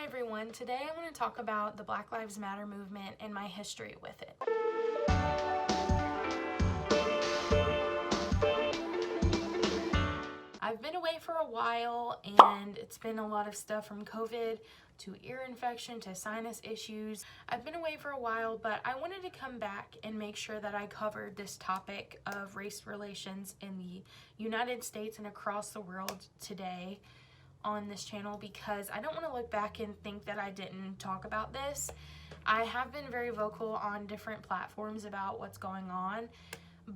everyone. Today I want to talk about the Black Lives Matter movement and my history with it. I've been away for a while and it's been a lot of stuff from COVID to ear infection to sinus issues. I've been away for a while, but I wanted to come back and make sure that I covered this topic of race relations in the United States and across the world today on this channel, because I don't want to look back and think that I didn't talk about this. I have been very vocal on different platforms about what's going on,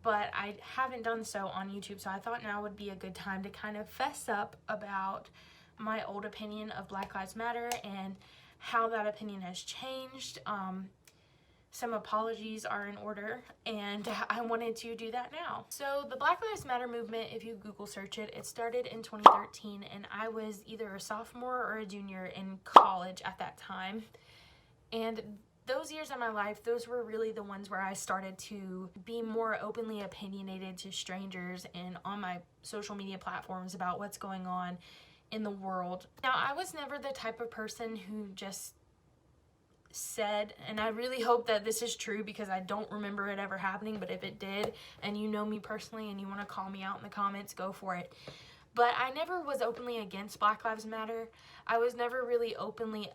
but I haven't done so on YouTube, so I thought now would be a good time to kind of fess up about my old opinion of Black Lives Matter and how that opinion has changed. Some apologies are in order, and I wanted to do that now. So the Black Lives Matter movement, if you Google search it, it started in 2013, and I was either a sophomore or a junior in college at that time. And those years of my life, those were really the ones where I started to be more openly opinionated to strangers and on my social media platforms about what's going on in the world. Now, I was never the type of person who just said, and I really hope that this is true because I don't remember it ever happening, but if it did and you know me personally and you want to call me out in the comments, go for it. But I never was openly against Black Lives Matter. I was never really openly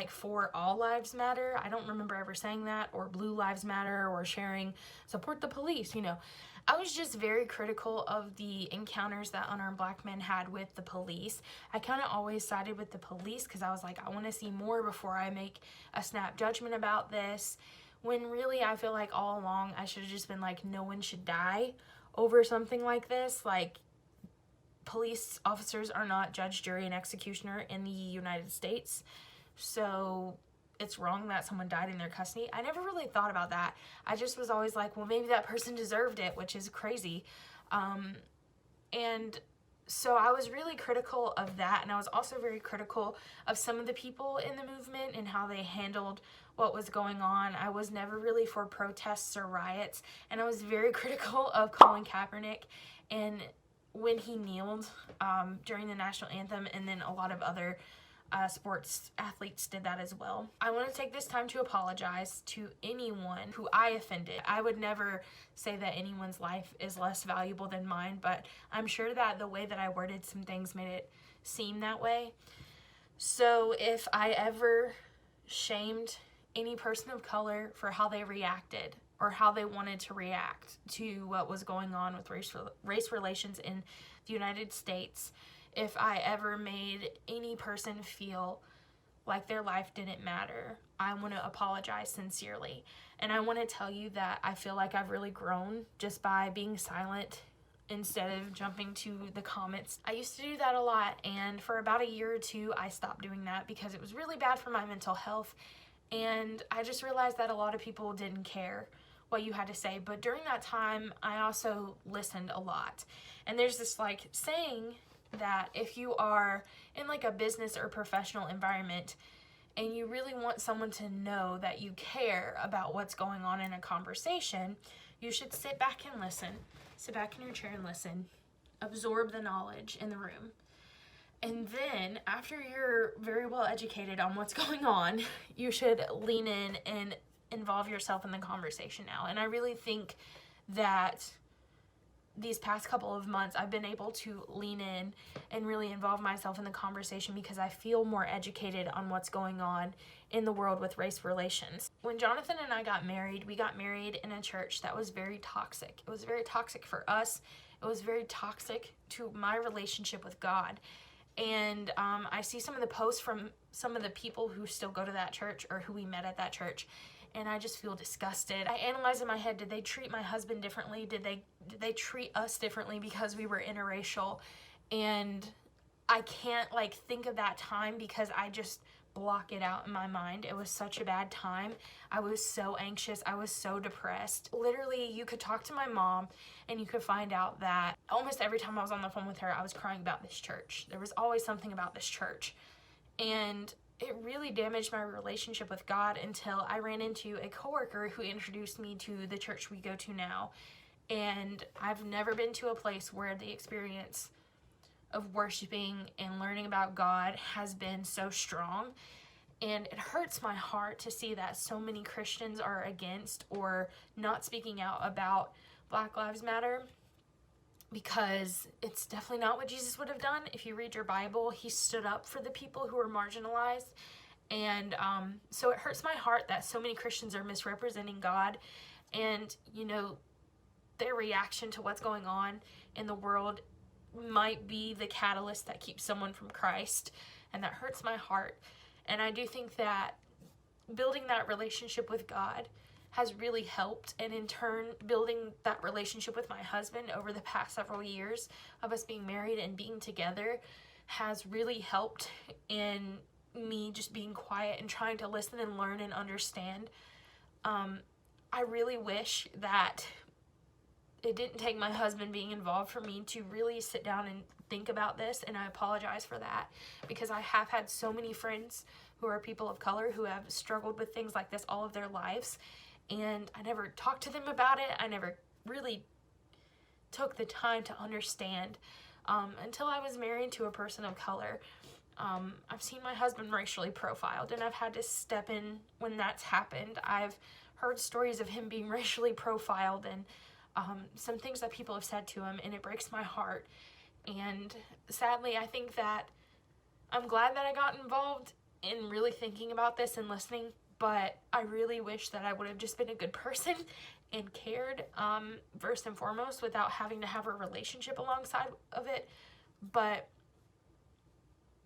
for all lives matter. I don't remember ever saying that, or Blue Lives Matter, or sharing support the police, you know. I was just very critical of the encounters that unarmed black men had with the police. I kind of always sided with the police because I was like, I want to see more before I make a snap judgment about this. When really I feel like all along I should have just been like, no one should die over something like this. Like, police officers are not judge, jury, and executioner in the United States. So it's wrong that someone died in their custody. I never really thought about that. I just was always like, well, maybe that person deserved it, which is crazy. And so I was really critical of that. And I was also very critical of some of the people in the movement and how they handled what was going on. I was never really for protests or riots. And I was very critical of Colin Kaepernick and when he kneeled during the national anthem, and then a lot of other sports athletes did that as well. I want to take this time to apologize to anyone who I offended. I would never say that anyone's life is less valuable than mine, but I'm sure that the way that I worded some things made it seem that way. So if I ever shamed any person of color for how they reacted or how they wanted to react to what was going on with race relations in the United States, if I ever made any person feel like their life didn't matter, I want to apologize sincerely. And I want to tell you that I feel like I've really grown just by being silent instead of jumping to the comments. I used to do that a lot, and for about a year or two, I stopped doing that because it was really bad for my mental health. And I just realized that a lot of people didn't care what you had to say. But during that time, I also listened a lot. And there's this saying that if you are in a business or professional environment and you really want someone to know that you care about what's going on in a conversation, you should sit back and listen. Sit back in your chair and listen. Absorb the knowledge in the room. And then, after you're very well educated on what's going on, you should lean in and involve yourself in the conversation now. And I really think that these past couple of months, I've been able to lean in and really involve myself in the conversation because I feel more educated on what's going on in the world with race relations. When Jonathan and I got married, we got married in a church that was very toxic. It was very toxic for us. It was very toxic to my relationship with God. And I see some of the posts from some of the people who still go to that church or who we met at that church, and I just feel disgusted. I analyze in my head, did they treat my husband differently? Did they treat us differently because we were interracial? And I can't think of that time because I just block it out in my mind. It was such a bad time. I was so anxious. I was so depressed. Literally, you could talk to my mom and you could find out that almost every time I was on the phone with her, I was crying about this church. There was always something about this church. And it really damaged my relationship with God until I ran into a coworker who introduced me to the church we go to now. And I've never been to a place where the experience of worshiping and learning about God has been so strong. And it hurts my heart to see that so many Christians are against or not speaking out about Black Lives Matter, because it's definitely not what Jesus would have done. If you read your Bible, he stood up for the people who were marginalized. And so it hurts my heart that so many Christians are misrepresenting God, and, you know, their reaction to what's going on in the world might be the catalyst that keeps someone from Christ, and that hurts my heart. And I do think that building that relationship with God has really helped, and in turn building that relationship with my husband over the past several years of us being married and being together has really helped in me just being quiet and trying to listen and learn and understand. I really wish that it didn't take my husband being involved for me to really sit down and think about this, and I apologize for that, because I have had so many friends who are people of color who have struggled with things like this all of their lives, and I never talked to them about it. I never really took the time to understand until I was married to a person of color. I've seen my husband racially profiled, and I've had to step in when that's happened. I've heard stories of him being racially profiled, and some things that people have said to him, and it breaks my heart. And sadly, I think that I'm glad that I got involved in really thinking about this and listening, but I really wish that I would have just been a good person and cared, first and foremost, without having to have a relationship alongside of it. But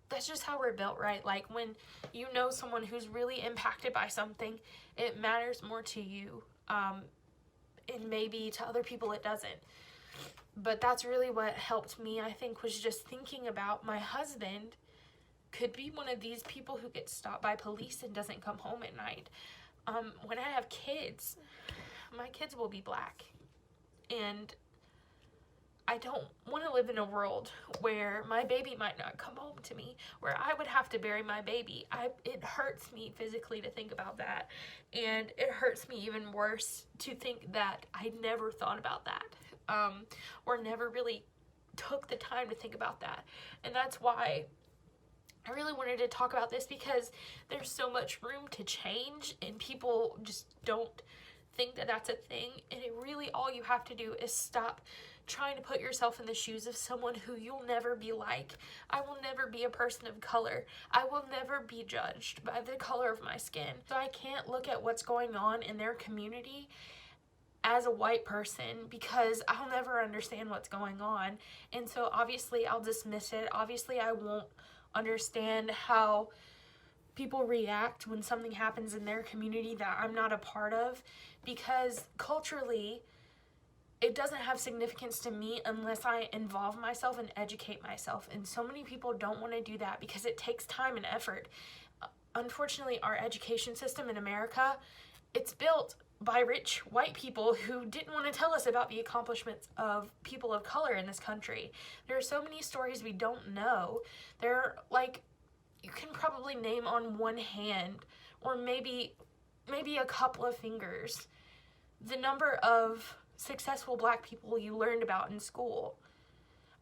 that's just how we're built, right? Like, when you know someone who's really impacted by something, it matters more to you, and maybe to other people it doesn't. But that's really what helped me, I think, was just thinking about my husband could be one of these people who gets stopped by police and doesn't come home at night. When I have kids, my kids will be Black, and I don't want to live in a world where my baby might not come home to me, where I would have to bury my baby. It hurts me physically to think about that, and it hurts me even worse to think that I never thought about that, or never really took the time to think about that. And that's why I really wanted to talk about this, because there's so much room to change, and people just don't think that that's a thing. And it really, all you have to do is stop trying to put yourself in the shoes of someone who you'll never be like. I will never be a person of color. I will never be judged by the color of my skin. So I can't look at what's going on in their community as a white person, because I'll never understand what's going on. And so obviously I'll dismiss it. Obviously I won't understand how people react when something happens in their community that I'm not a part of, because culturally it doesn't have significance to me unless I involve myself and educate myself. And so many people don't want to do that because it takes time and effort. Unfortunately, our education system in America, it's built by rich white people who didn't want to tell us about the accomplishments of people of color in this country. There are so many stories we don't know. They're like, you can probably name on one hand, or maybe a couple of fingers, the number of successful Black people you learned about in school.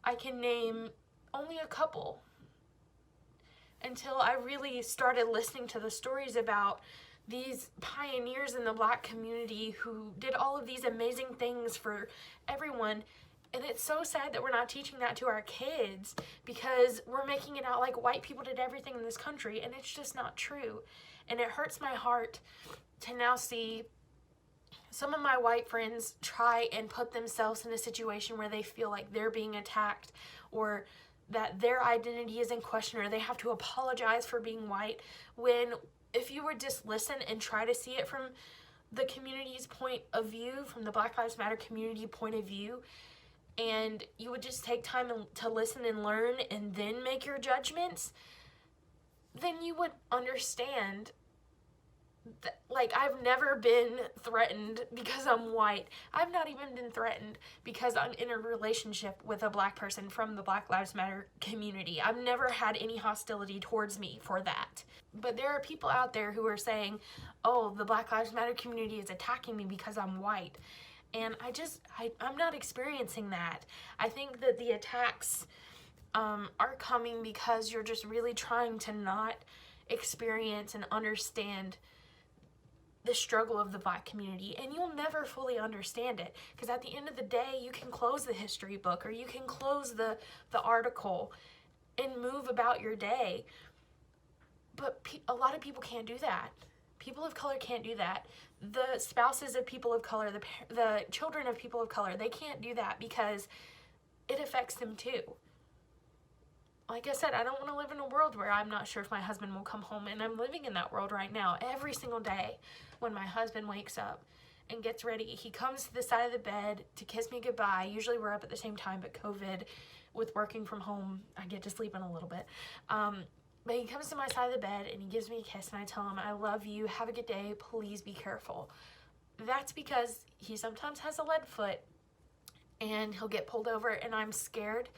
I can name only a couple, until I really started listening to the stories about these pioneers in the Black community who did all of these amazing things for everyone. And it's so sad that we're not teaching that to our kids, because we're making it out like white people did everything in this country, and it's just not true. And it hurts my heart to now see some of my white friends try and put themselves in a situation where they feel like they're being attacked, or that their identity is in question, or they have to apologize for being white, when if you would just listen and try to see it from the community's point of view, from the Black Lives Matter community point of view, and you would just take time to listen and learn and then make your judgments, then you would understand that, like, I've never been threatened because I'm white. I've not even been threatened because I'm in a relationship with a Black person from the Black Lives Matter community. I've never had any hostility towards me for that. But there are people out there who are saying, oh, the Black Lives Matter community is attacking me because I'm white. And I'm not experiencing that. I think that the attacks are coming because you're just really trying to not experience and understand the struggle of the Black community, and you'll never fully understand it, because at the end of the day, you can close the history book or you can close the article and move about your day, but a lot of people can't do that. People of color can't do that. The spouses of people of color, the children of people of color, they can't do that because it affects them too. Like I said, I don't want to live in a world where I'm not sure if my husband will come home, and I'm living in that world right now. Every single day when my husband wakes up and gets ready, he comes to the side of the bed to kiss me goodbye. Usually we're up at the same time, but COVID, with working from home, I get to sleep in a little bit. But he comes to my side of the bed and he gives me a kiss, and I tell him, I love you, have a good day, please be careful. That's because he sometimes has a lead foot and he'll get pulled over, and I'm scared,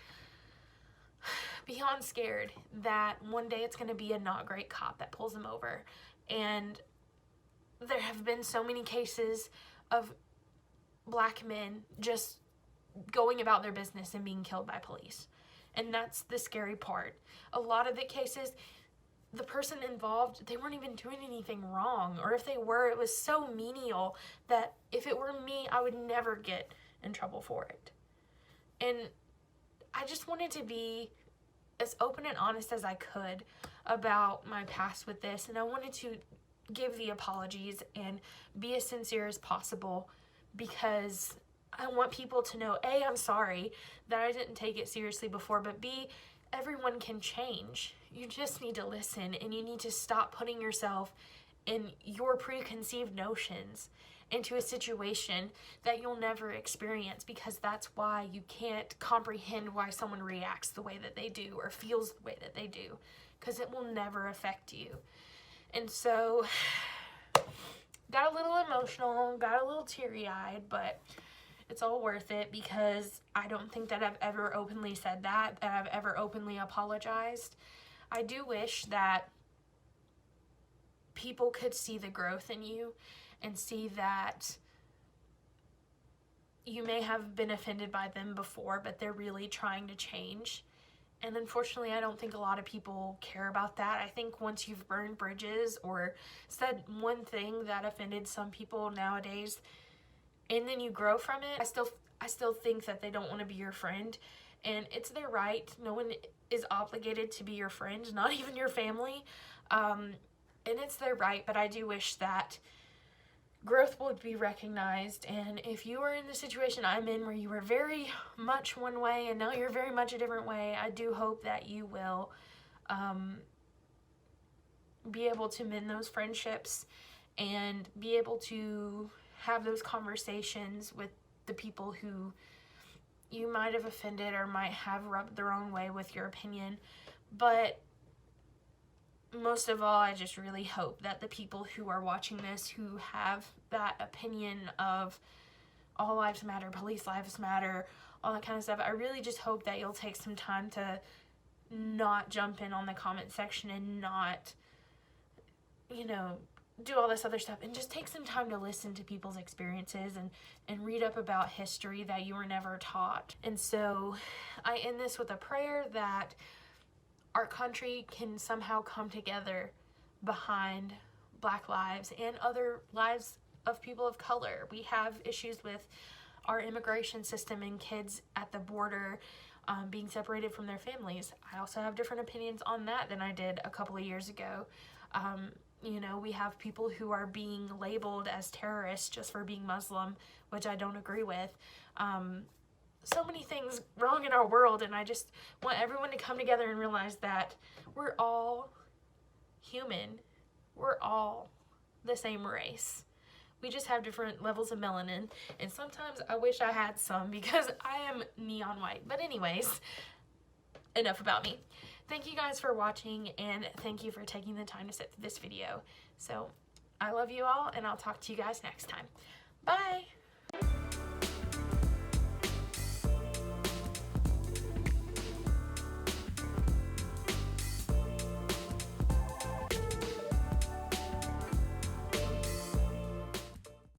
beyond scared, that one day it's going to be a not great cop that pulls him over. And there have been so many cases of Black men just going about their business and being killed by police. And that's the scary part. A lot of the cases, the person involved, they weren't even doing anything wrong. Or if they were, it was so menial that if it were me, I would never get in trouble for it. And I just wanted to be as open and honest as I could about my past with this. And I wanted to give the apologies and be as sincere as possible, because I want people to know, A, I'm sorry that I didn't take it seriously before, but B, everyone can change. You just need to listen, and you need to stop putting yourself in your preconceived notions into a situation that you'll never experience, because that's why you can't comprehend why someone reacts the way that they do or feels the way that they do, because it will never affect you. And so, got a little emotional, got a little teary-eyed, but it's all worth it, because I don't think that I've ever openly said that I've ever openly apologized. I do wish that people could see the growth in you and see that you may have been offended by them before, but they're really trying to change. And unfortunately, I don't think a lot of people care about that. I think once you've burned bridges or said one thing that offended some people nowadays, and then you grow from it, I still think that they don't want to be your friend, and it's their right. No one is obligated to be your friend, not even your family, and it's their right. But I do wish that growth would be recognized, and if you are in the situation I'm in, where you were very much one way and now you're very much a different way, I do hope that you will be able to mend those friendships and be able to have those conversations with the people who you might have offended or might have rubbed the wrong way with your opinion. But most of all, I just really hope that the people who are watching this, who have that opinion of all lives matter, police lives matter, all that kind of stuff, I really just hope that you'll take some time to not jump in on the comment section and not, do all this other stuff, and just take some time to listen to people's experiences and read up about history that you were never taught. And so I end this with a prayer that our country can somehow come together behind Black lives and other lives of people of color. We have issues with our immigration system and kids at the border being separated from their families. I also have different opinions on that than I did a couple of years ago. We have people who are being labeled as terrorists just for being Muslim, which I don't agree with. So many things wrong in our world, and I just want everyone to come together and realize that we're all human. We're all the same race. We just have different levels of melanin, and sometimes I wish I had some because I am neon white. But anyways, enough about me. Thank you guys for watching, and thank you for taking the time to sit through this video. So I love you all, and I'll talk to you guys next time. Bye!